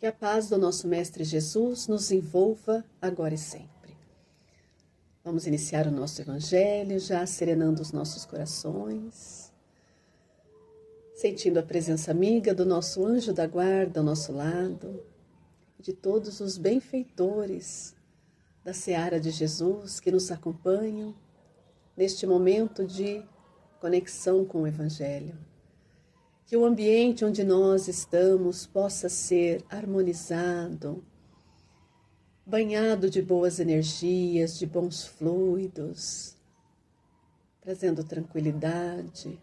Que a paz do nosso Mestre Jesus nos envolva agora e sempre. Vamos iniciar o nosso Evangelho, já serenando os nossos corações, sentindo a presença amiga do nosso anjo da guarda ao nosso lado, de todos os benfeitores da seara de Jesus que nos acompanham neste momento de conexão com o Evangelho. Que o ambiente onde nós estamos possa ser harmonizado, banhado de boas energias, de bons fluidos, trazendo tranquilidade,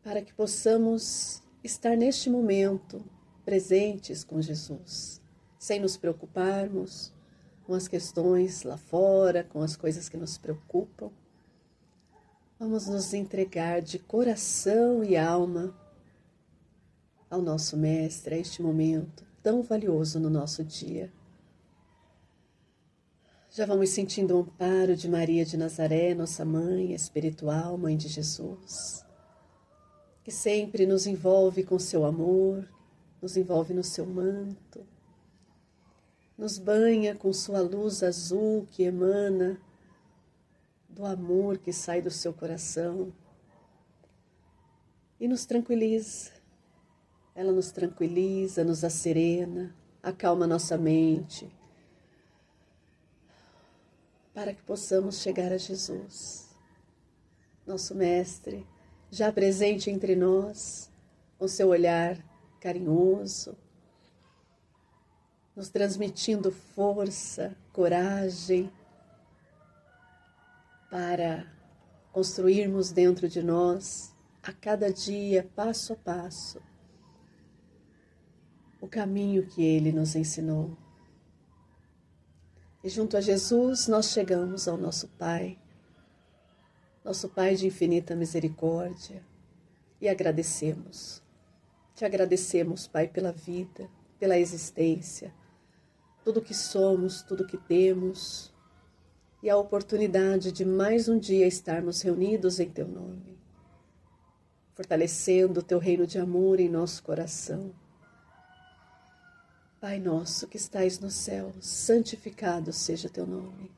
para que possamos estar neste momento presentes com Jesus, sem nos preocuparmos com as questões lá fora, com as coisas que nos preocupam. Vamos nos entregar de coração e alma ao nosso Mestre, a este momento tão valioso no nosso dia. Já vamos sentindo o amparo de Maria de Nazaré, nossa mãe espiritual, mãe de Jesus, que sempre nos envolve com seu amor, nos envolve no seu manto, nos banha com sua luz azul que emana do amor que sai do seu coração e nos tranquiliza. Ela nos tranquiliza, nos acerena, acalma nossa mente, para que possamos chegar a Jesus, nosso Mestre, já presente entre nós, com seu olhar carinhoso, nos transmitindo força, coragem, para construirmos dentro de nós, a cada dia, passo a passo, o caminho que Ele nos ensinou. E junto a Jesus nós chegamos ao nosso Pai de infinita misericórdia, e agradecemos. Te agradecemos, Pai, pela vida, pela existência, tudo que somos, tudo que temos, e a oportunidade de mais um dia estarmos reunidos em Teu nome, fortalecendo o Teu reino de amor em nosso coração. Pai nosso que estais no céu, santificado seja Teu nome.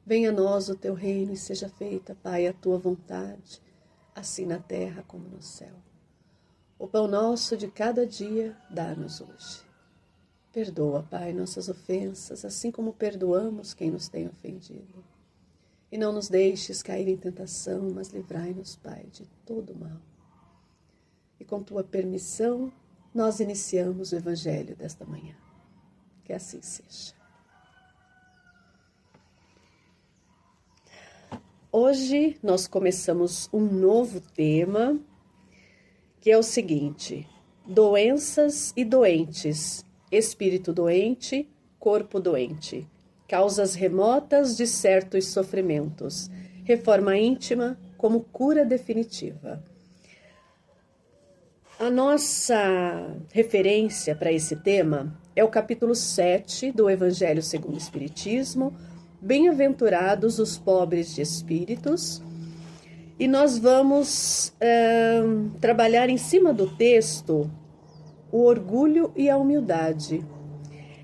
Venha a nós o Teu reino e seja feita, Pai, a Tua vontade, assim na terra como no céu. O pão nosso de cada dia dá-nos hoje. Perdoa, Pai, nossas ofensas, assim como perdoamos quem nos tem ofendido. E não nos deixes cair em tentação, mas livrai-nos, Pai, de todo mal. E com Tua permissão, nós iniciamos o Evangelho desta manhã. Que assim seja. Hoje nós começamos um novo tema, que é o seguinte: doenças e doentes. Espírito doente, corpo doente, causas remotas de certos sofrimentos, reforma íntima como cura definitiva. A nossa referência para esse tema é o capítulo 7 do Evangelho segundo o Espiritismo, Bem-aventurados os pobres de espíritos, e nós vamos trabalhar em cima do texto o orgulho e a humildade.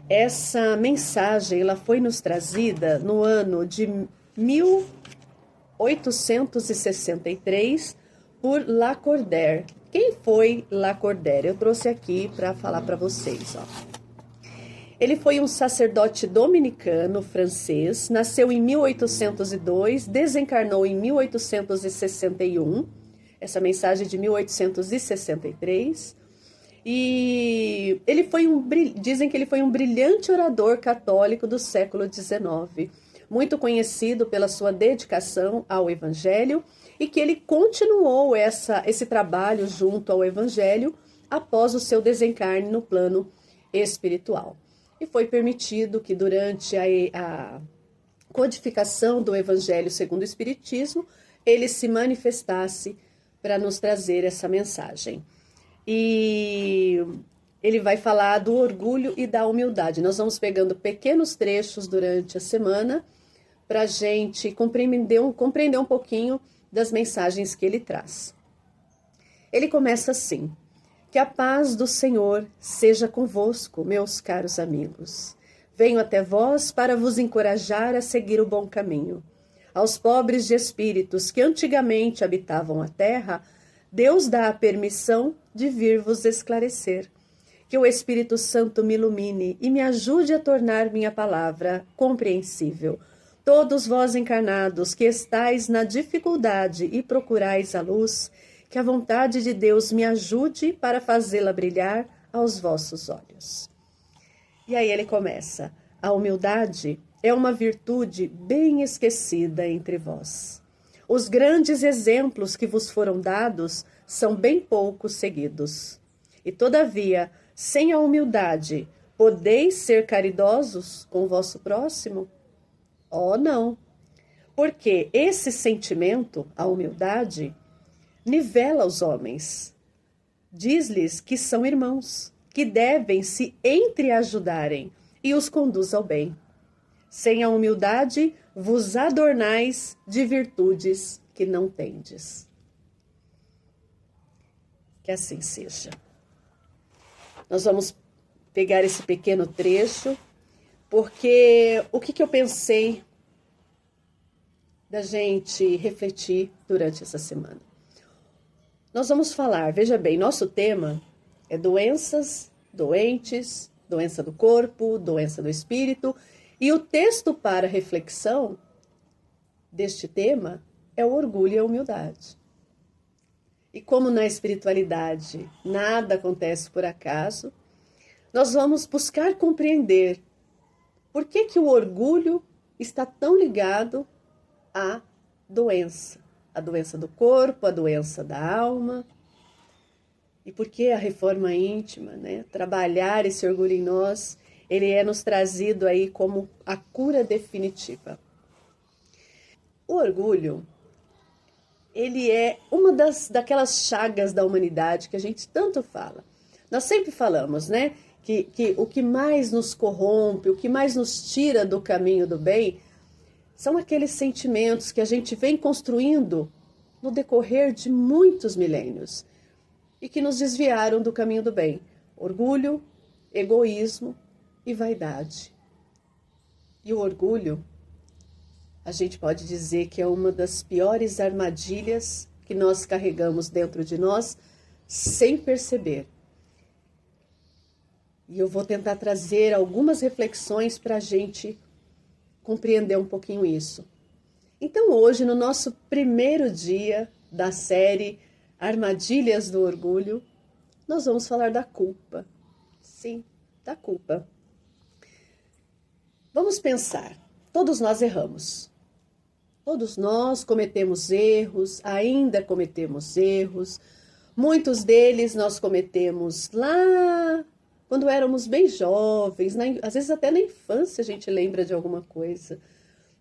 Essa mensagem ela foi nos trazida no ano de 1863 por Lacordaire. Quem foi Lacordaire? Eu trouxe aqui para falar para vocês. Ele foi um sacerdote dominicano francês, nasceu em 1802, desencarnou em 1861. Essa mensagem é de 1863. E ele foi dizem que ele foi um brilhante orador católico do século XIX, muito conhecido pela sua dedicação ao Evangelho, e que ele continuou esse trabalho junto ao Evangelho após o seu desencarne no plano espiritual. E foi permitido que durante a codificação do Evangelho segundo o Espiritismo, ele se manifestasse para nos trazer essa mensagem. E ele vai falar do orgulho e da humildade. Nós vamos pegando pequenos trechos durante a semana para a gente compreender um pouquinho das mensagens que ele traz. Ele começa assim: Que a paz do Senhor seja convosco, meus caros amigos. Venho até vós para vos encorajar a seguir o bom caminho. Aos pobres de espíritos que antigamente habitavam a terra, Deus dá a permissão de vir vos esclarecer. Que o Espírito Santo me ilumine e me ajude a tornar minha palavra compreensível. Todos vós encarnados que estáis na dificuldade e procurais a luz, que a vontade de Deus me ajude para fazê-la brilhar aos vossos olhos. E aí ele começa: a humildade é uma virtude bem esquecida entre vós. Os grandes exemplos que vos foram dados são bem pouco seguidos. E todavia, sem a humildade, podeis ser caridosos com o vosso próximo? Oh, não! Porque esse sentimento, a humildade, nivela os homens. Diz-lhes que são irmãos, que devem se entreajudarem e os conduz ao bem. Sem a humildade, vos adornais de virtudes que não tendes. Que assim seja. Nós vamos pegar esse pequeno trecho, porque o que eu pensei da gente refletir durante essa semana? Nós vamos falar, veja bem, nosso tema é doenças, doentes, doença do corpo, doença do espírito, e o texto para reflexão deste tema é o orgulho e a humildade. E como na espiritualidade nada acontece por acaso, nós vamos buscar compreender por que o orgulho está tão ligado à doença. A doença do corpo, a doença da alma. E por que a reforma íntima, né? Trabalhar esse orgulho em nós, ele é nos trazido aí como a cura definitiva. O orgulho, ele é uma daquelas chagas da humanidade que a gente tanto fala. Nós sempre falamos, né? Que o que mais nos corrompe, o que mais nos tira do caminho do bem, são aqueles sentimentos que a gente vem construindo no decorrer de muitos milênios e que nos desviaram do caminho do bem. Orgulho, egoísmo e vaidade. E o orgulho, a gente pode dizer que é uma das piores armadilhas que nós carregamos dentro de nós sem perceber. E eu vou tentar trazer algumas reflexões para a gente compreender um pouquinho isso. Então hoje, no nosso primeiro dia da série Armadilhas do Orgulho, nós vamos falar da culpa. Sim, da culpa. Vamos pensar, todos nós erramos. Todos nós cometemos erros, ainda cometemos erros. Muitos deles nós cometemos lá quando éramos bem jovens, às vezes até na infância a gente lembra de alguma coisa.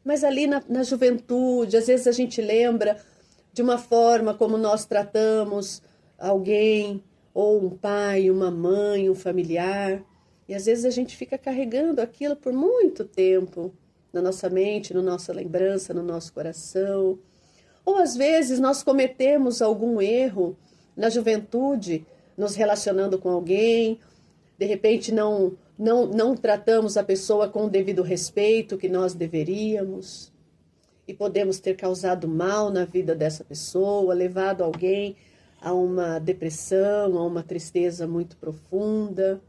Mas ali na juventude, às vezes a gente lembra de uma forma como nós tratamos alguém, ou um pai, uma mãe, um familiar. E às vezes a gente fica carregando aquilo por muito tempo na nossa mente, na nossa lembrança, no nosso coração. Ou às vezes nós cometemos algum erro na juventude, nos relacionando com alguém, de repente não tratamos a pessoa com o devido respeito que nós deveríamos, e podemos ter causado mal na vida dessa pessoa, levado alguém a uma depressão, a uma tristeza muito profunda.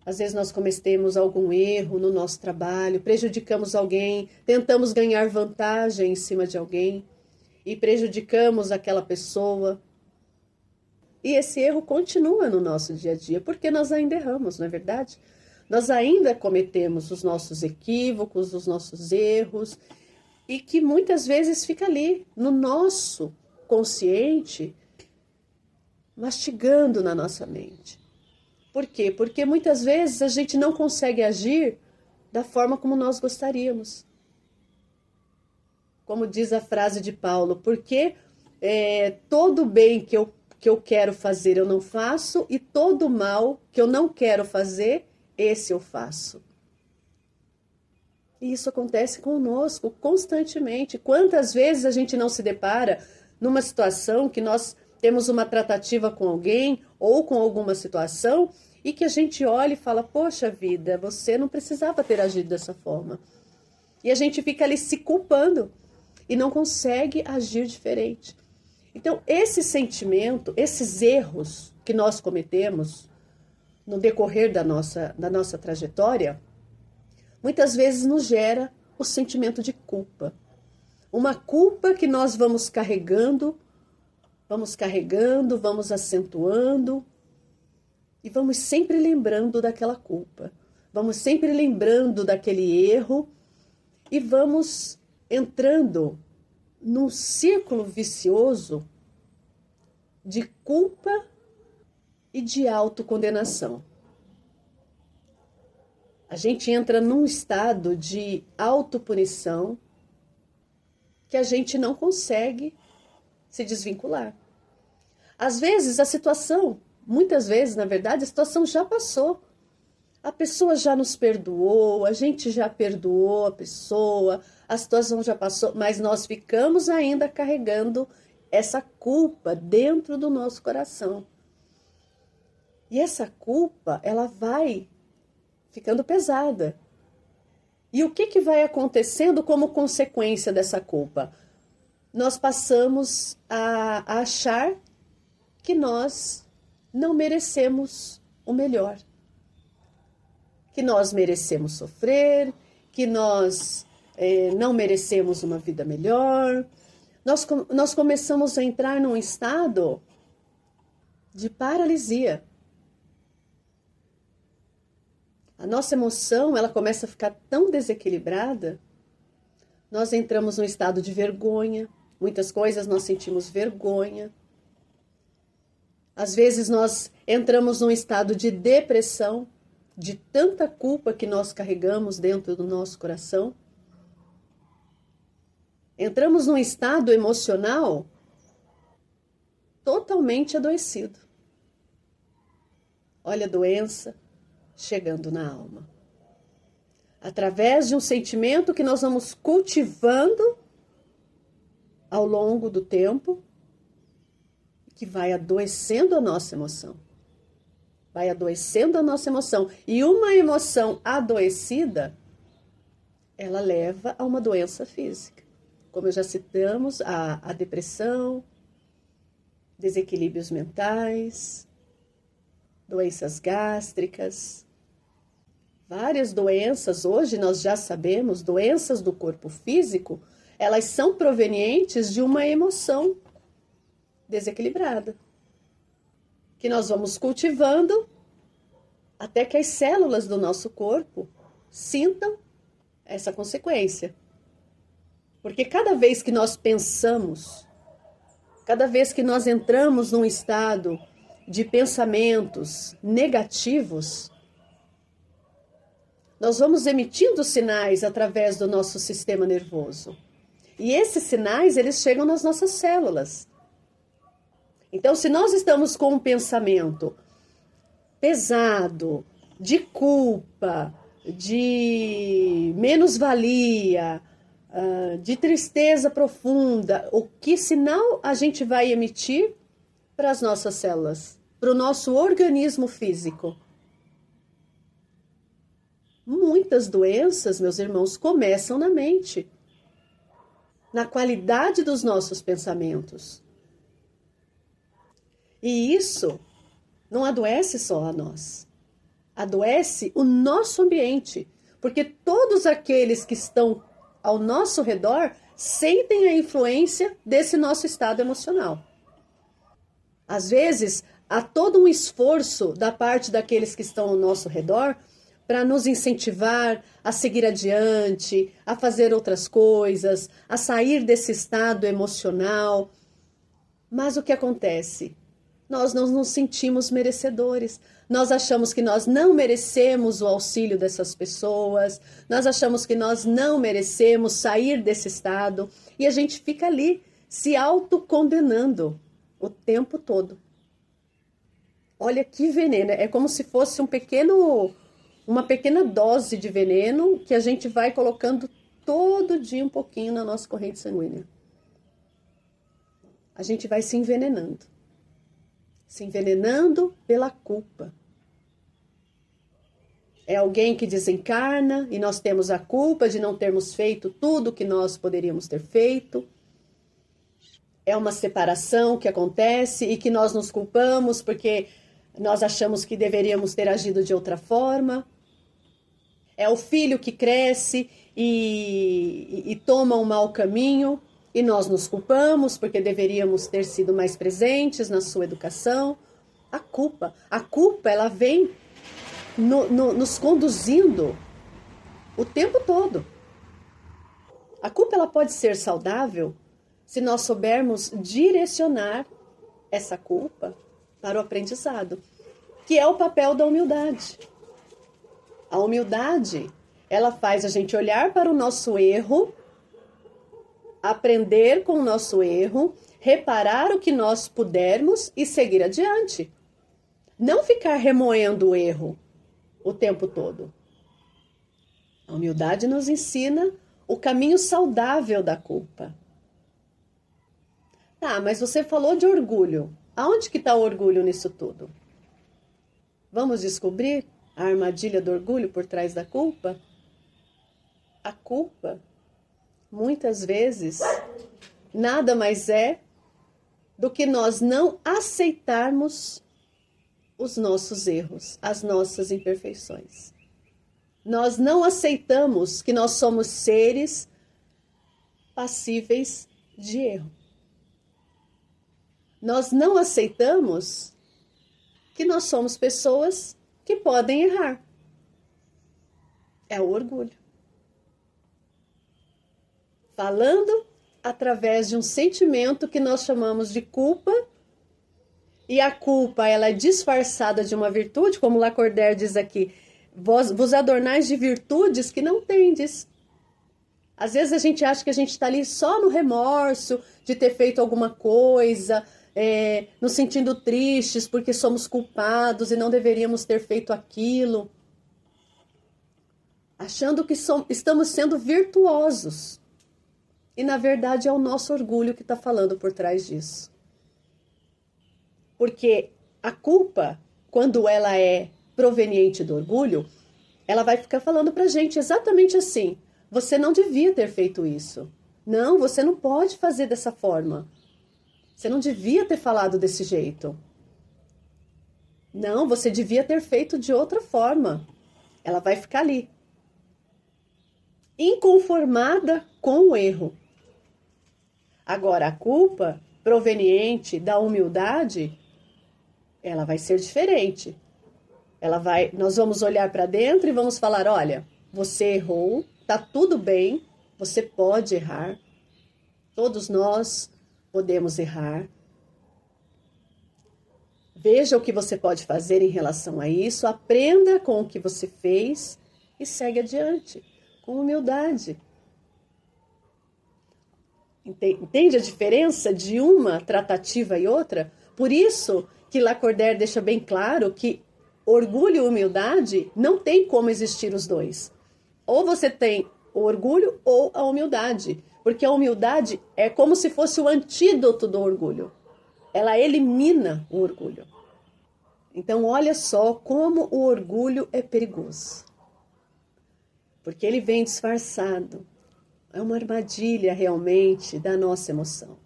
Às vezes nós cometemos algum erro no nosso trabalho, prejudicamos alguém, tentamos ganhar vantagem em cima de alguém e prejudicamos aquela pessoa. E esse erro continua no nosso dia a dia, porque nós ainda erramos, não é verdade? Nós ainda cometemos os nossos equívocos, os nossos erros, e que muitas vezes fica ali, no nosso consciente, mastigando na nossa mente. Por quê? Porque muitas vezes a gente não consegue agir da forma como nós gostaríamos. Como diz a frase de Paulo, porque todo bem que eu quero fazer eu não faço, e todo mal que eu não quero fazer, esse eu faço. E isso acontece conosco constantemente. Quantas vezes a gente não se depara numa situação que nós temos uma tratativa com alguém ou com alguma situação e que a gente olha e fala, poxa vida, você não precisava ter agido dessa forma. E a gente fica ali se culpando e não consegue agir diferente. Então, esse sentimento, esses erros que nós cometemos no decorrer da nossa trajetória, muitas vezes nos gera o sentimento de culpa. Uma culpa que nós vamos carregando, vamos acentuando e vamos sempre lembrando daquela culpa. Vamos sempre lembrando daquele erro e vamos entrando num círculo vicioso de culpa e de autocondenação. A gente entra num estado de autopunição que a gente não consegue se desvincular. Às vezes a situação, muitas vezes, na verdade, a situação já passou. A pessoa já nos perdoou, a gente já perdoou a pessoa, a situação já passou, mas nós ficamos ainda carregando essa culpa dentro do nosso coração. E essa culpa, ela vai ficando pesada. E o que vai acontecendo como consequência dessa culpa? Nós passamos a achar que nós não merecemos o melhor. Que nós merecemos sofrer, que nós não merecemos uma vida melhor. Nós começamos a entrar num estado de paralisia. A nossa emoção, ela começa a ficar tão desequilibrada, nós entramos num estado de vergonha, muitas coisas nós sentimos vergonha. Às vezes nós entramos num estado de depressão, de tanta culpa que nós carregamos dentro do nosso coração. Entramos num estado emocional totalmente adoecido. Olha a doença chegando na alma. Através de um sentimento que nós vamos cultivando ao longo do tempo, que vai adoecendo a nossa emoção. Vai adoecendo a nossa emoção. E uma emoção adoecida, ela leva a uma doença física. Como já citamos, a depressão, desequilíbrios mentais, doenças gástricas, várias doenças, hoje nós já sabemos, doenças do corpo físico, elas são provenientes de uma emoção desequilibrada, que nós vamos cultivando até que as células do nosso corpo sintam essa consequência. Porque cada vez que nós pensamos, cada vez que nós entramos num estado de pensamentos negativos, nós vamos emitindo sinais através do nosso sistema nervoso. E esses sinais, eles chegam nas nossas células. Então, se nós estamos com um pensamento pesado, de culpa, de menos-valia, de tristeza profunda, o que sinal a gente vai emitir para as nossas células, para o nosso organismo físico? Muitas doenças, meus irmãos, começam na mente, na qualidade dos nossos pensamentos. E isso não adoece só a nós, adoece o nosso ambiente, porque todos aqueles que estão ao nosso redor sentem a influência desse nosso estado emocional. Às vezes, há todo um esforço da parte daqueles que estão ao nosso redor para nos incentivar a seguir adiante, a fazer outras coisas, a sair desse estado emocional. Mas o que acontece? Nós não nos sentimos merecedores. Nós achamos que nós não merecemos o auxílio dessas pessoas. Nós achamos que nós não merecemos sair desse estado. E a gente fica ali se autocondenando o tempo todo. Olha que veneno. É como se fosse uma pequena dose de veneno que a gente vai colocando todo dia um pouquinho na nossa corrente sanguínea. A gente vai se envenenando. se envenenando pela culpa. É alguém que desencarna e nós temos a culpa de não termos feito tudo o que nós poderíamos ter feito. É uma separação que acontece e que nós nos culpamos porque nós achamos que deveríamos ter agido de outra forma. É o filho que cresce e toma um mau caminho e nós nos culpamos porque deveríamos ter sido mais presentes na sua educação. A culpa, ela vem nos conduzindo o tempo todo. A culpa ela pode ser saudável se nós soubermos direcionar essa culpa para o aprendizado, que é o papel da humildade. A humildade, ela faz a gente olhar para o nosso erro, aprender com o nosso erro, reparar o que nós pudermos e seguir adiante. Não ficar remoendo o erro o tempo todo. A humildade nos ensina o caminho saudável da culpa. Tá, mas você falou de orgulho. Aonde que está o orgulho nisso tudo? Vamos descobrir a armadilha do orgulho por trás da culpa? A culpa, muitas vezes, nada mais é do que nós não aceitarmos os nossos erros, as nossas imperfeições. Nós não aceitamos que nós somos seres passíveis de erro. Nós não aceitamos que nós somos pessoas que podem errar. É o orgulho. Falando através de um sentimento que nós chamamos de culpa, e a culpa ela é disfarçada de uma virtude, como Lacordaire diz aqui, vos adornais de virtudes que não tendes. Às vezes a gente acha que a gente está ali só no remorso de ter feito alguma coisa, nos sentindo tristes porque somos culpados e não deveríamos ter feito aquilo, achando que estamos sendo virtuosos. E na verdade é o nosso orgulho que está falando por trás disso. Porque a culpa, quando ela é proveniente do orgulho, ela vai ficar falando pra gente exatamente assim: você não devia ter feito isso. Não, você não pode fazer dessa forma. Você não devia ter falado desse jeito. Não, você devia ter feito de outra forma. Ela vai ficar ali, inconformada com o erro. Agora, a culpa proveniente da humildade, ela vai ser diferente. Nós vamos olhar para dentro e vamos falar: olha, você errou, tá tudo bem, você pode errar. Todos nós podemos errar. Veja o que você pode fazer em relação a isso, aprenda com o que você fez e segue adiante, com humildade. Entende a diferença de uma tratativa e outra? Por isso que Lacordaire deixa bem claro que orgulho e humildade não tem como existir os dois. Ou você tem o orgulho ou a humildade, porque a humildade é como se fosse o antídoto do orgulho. Ela elimina o orgulho. Então, olha só como o orgulho é perigoso. Porque ele vem disfarçado. É uma armadilha realmente da nossa emoção.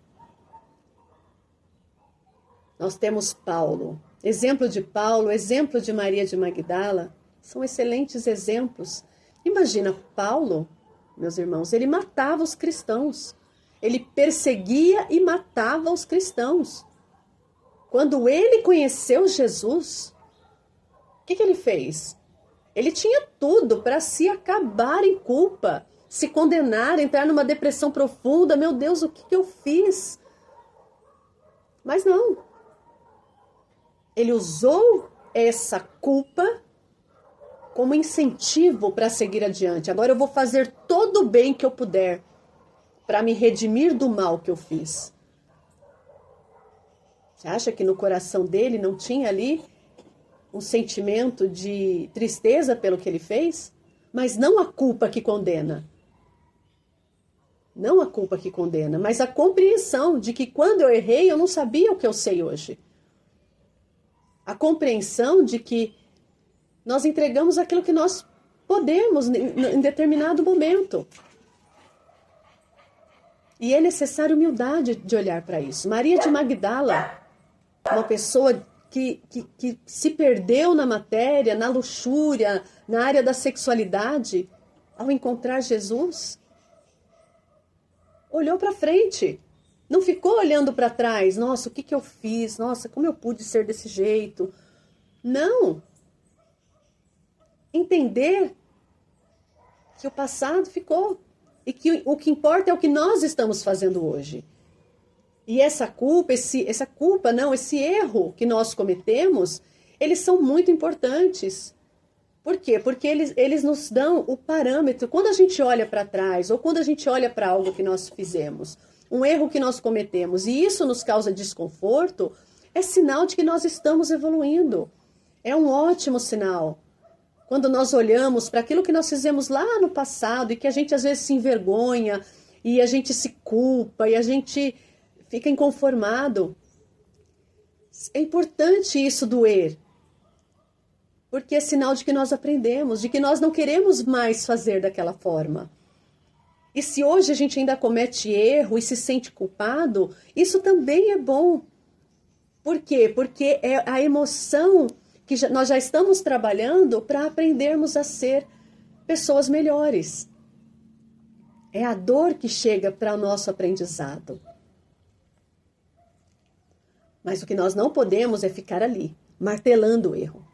Nós temos Paulo. Exemplo de Paulo, exemplo de Maria de Magdala, são excelentes exemplos. Imagina, Paulo, meus irmãos, ele matava os cristãos. Ele perseguia e matava os cristãos. Quando ele conheceu Jesus, o que ele fez? Ele tinha tudo para se acabar em culpa, se condenar, entrar numa depressão profunda. Meu Deus, o que eu fiz? Mas não. Ele usou essa culpa como incentivo para seguir adiante. Agora eu vou fazer todo o bem que eu puder para me redimir do mal que eu fiz. Você acha que no coração dele não tinha ali um sentimento de tristeza pelo que ele fez? Mas não a culpa que condena. Não a culpa que condena, mas a compreensão de que quando eu errei, eu não sabia o que eu sei hoje. A compreensão de que nós entregamos aquilo que nós podemos em determinado momento. E é necessário humildade de olhar para isso. Maria de Magdala, uma pessoa que se perdeu na matéria, na luxúria, na área da sexualidade, ao encontrar Jesus, olhou para frente. Não ficou olhando para trás. Nossa, o que eu fiz? Nossa, como eu pude ser desse jeito? Não. Entender que o passado ficou. E que o que importa é o que nós estamos fazendo hoje. E essa culpa, esse erro que nós cometemos, eles são muito importantes. Por quê? Porque eles nos dão o parâmetro. Quando a gente olha para trás, ou quando a gente olha para algo que nós fizemos, um erro que nós cometemos, e isso nos causa desconforto, é sinal de que nós estamos evoluindo. É um ótimo sinal. Quando nós olhamos para aquilo que nós fizemos lá no passado e que a gente às vezes se envergonha, e a gente se culpa, e a gente fica inconformado. É importante isso doer. Porque é sinal de que nós aprendemos, de que nós não queremos mais fazer daquela forma. E se hoje a gente ainda comete erro e se sente culpado, isso também é bom. Por quê? Porque é a emoção que nós já estamos trabalhando para aprendermos a ser pessoas melhores. É a dor que chega para o nosso aprendizado. Mas o que nós não podemos é ficar ali, martelando o erro,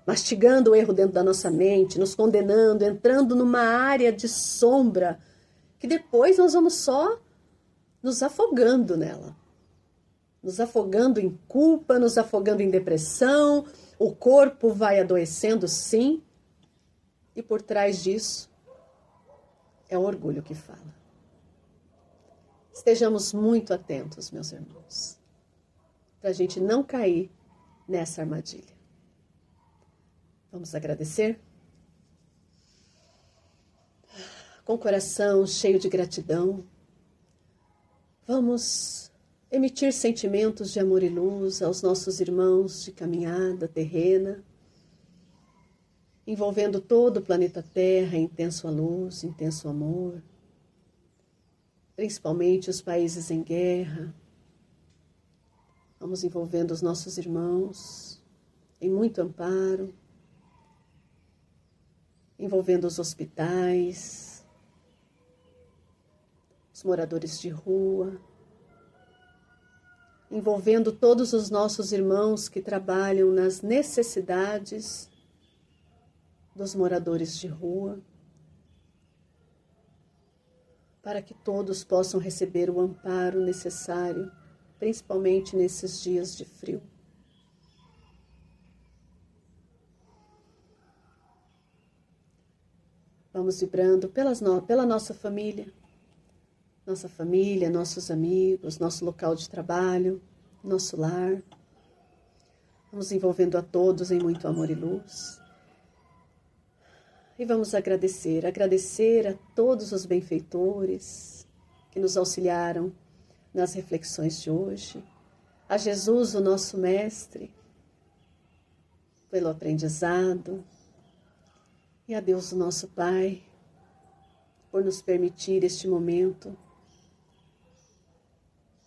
mastigando o erro dentro da nossa mente, nos condenando, entrando numa área de sombra, que depois nós vamos só nos afogando nela. Nos afogando em culpa, nos afogando em depressão, o corpo vai adoecendo, sim, e por trás disso é o orgulho que fala. Estejamos muito atentos, meus irmãos, para a gente não cair nessa armadilha. Vamos agradecer? Com o coração cheio de gratidão, vamos emitir sentimentos de amor e luz aos nossos irmãos de caminhada terrena, envolvendo todo o planeta Terra em intensa luz, intenso amor, principalmente os países em guerra. Vamos envolvendo os nossos irmãos em muito amparo, envolvendo os hospitais, os moradores de rua, envolvendo todos os nossos irmãos que trabalham nas necessidades dos moradores de rua, para que todos possam receber o amparo necessário, principalmente nesses dias de frio. Vamos vibrando pela nossa família, nossos amigos, nosso local de trabalho, nosso lar. Vamos envolvendo a todos em muito amor e luz. E vamos agradecer a todos os benfeitores que nos auxiliaram nas reflexões de hoje. A Jesus, o nosso Mestre, pelo aprendizado. E a Deus, o nosso Pai, por nos permitir este momento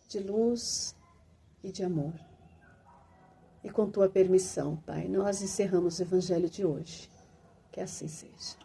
de luz e de amor. E com tua permissão, Pai, nós encerramos o Evangelho de hoje. Que assim seja.